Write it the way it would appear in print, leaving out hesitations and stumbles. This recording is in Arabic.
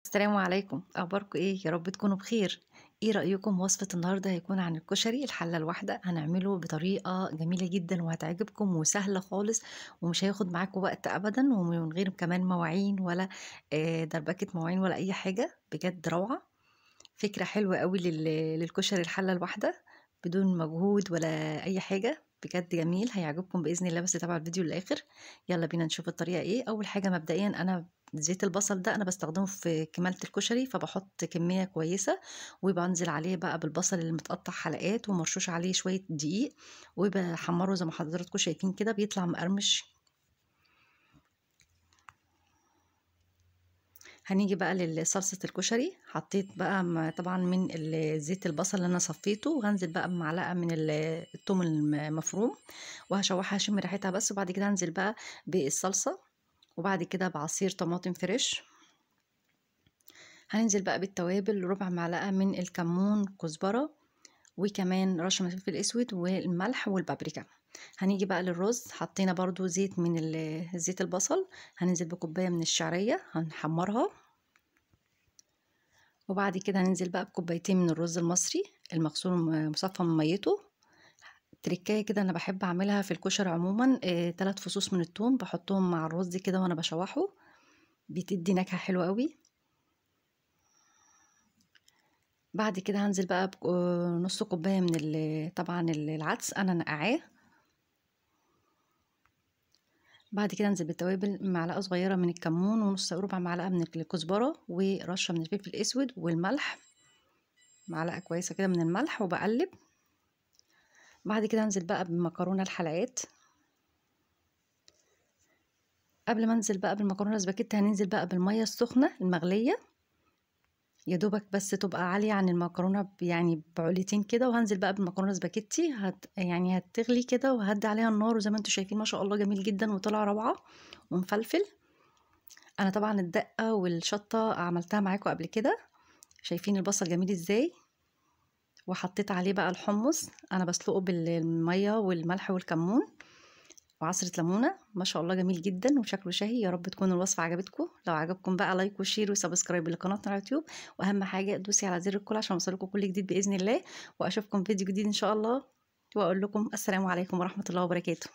السلام عليكم، أخباركم إيه؟ يا رب تكونوا بخير. إيه رأيكم وصفة النهارده هيكون عن الكشري الحلة الواحدة، هنعمله بطريقة جميلة جدًا وهتعجبكم وسهلة خالص ومش هياخد معاكم وقت أبدًا ومن غير كمان مواعين ولا دربكة مواعين ولا أي حاجة، بجد روعة. فكرة حلوة أوي للكشري الحلة الواحدة بدون مجهود ولا أي حاجة، بجد جميل هيعجبكم بإذن الله بس تابعوا الفيديو للآخر. يلا بينا نشوف الطريقة إيه. أول حاجة مبدئيًا أنا زيت البصل ده أنا باستخدمه في كمالة الكشري، فباحط كمية كويسة وبانزل عليه بقى بالبصل اللي متقطع حلقات ومرشوش عليه شوية دقيق وباحمره زي ما حضراتكم شايفين كده بيطلع مقرمش. هنيجي بقى لصلصة الكشري، حطيت بقى طبعا من زيت البصل اللي انا صفيته، وهنزل بقى بمعلقة من الثوم المفروم وهشوحها اشم ريحتها بس، وبعد كده هنزل بقى بالصلصة، وبعد كده بعصير طماطم فريش. هننزل بقى بالتوابل، ربع معلقة من الكمون، كزبرة، وكمان رشة من الفلفل الاسود والملح والبابريكا. هنيجي بقى للرز، حطينا برضو زيت من زيت البصل، هننزل بكوباية من الشعرية هنحمرها، وبعد كده هننزل بقى بكوبايتين من الرز المصري المغسول مصفى من ميته. تركايه كده انا بحب اعملها في الكشري عموما، 3 فصوص من الثوم بحطهم مع الرز كده وانا بشوحه، بتدي نكهة حلوة قوي. بعد كده هنزل بقى بنص كوباية من طبعا العدس انا نقعاه. بعد كده انزل بالتوابل، معلقة صغيرة من الكمون ونص ربع معلقة من الكزبرة ورشة من الفلفل الاسود والملح، معلقة كويسة كده من الملح، وبقلب. بعد كده انزل بقى بمكرونة الحلقات. قبل ما انزل بقى بالمكرونه سباكيتي هننزل بقى بالميه السخنه المغليه، يا دوبك بس تبقى عاليه عن المكرونه يعني بعليتين كده، وهنزل بقى بالمكرونه سباكيتي يعني هتغلي كده، وهدي عليها النار، وزي ما انتم شايفين ما شاء الله جميل جدا وطلع روعه ومفلفل. انا طبعا الدقه والشطه عملتها معاكم قبل كده، شايفين البصل جميل ازاي. وحطيت عليه بقى الحمص، انا بسلقه بالميه والملح والكمون وعصرة ليمونة، ما شاء الله جميل جدا وشكله شهي. يا رب تكون الوصفة عجبتكم، لو عجبكم بقى لايك وشير وسبسكرايب لقناتنا على اليوتيوب، واهم حاجة دوسي على زر الكل عشان يوصلكم كل جديد بإذن الله، واشوفكم فيديو جديد ان شاء الله، واقول لكم السلام عليكم ورحمة الله وبركاته.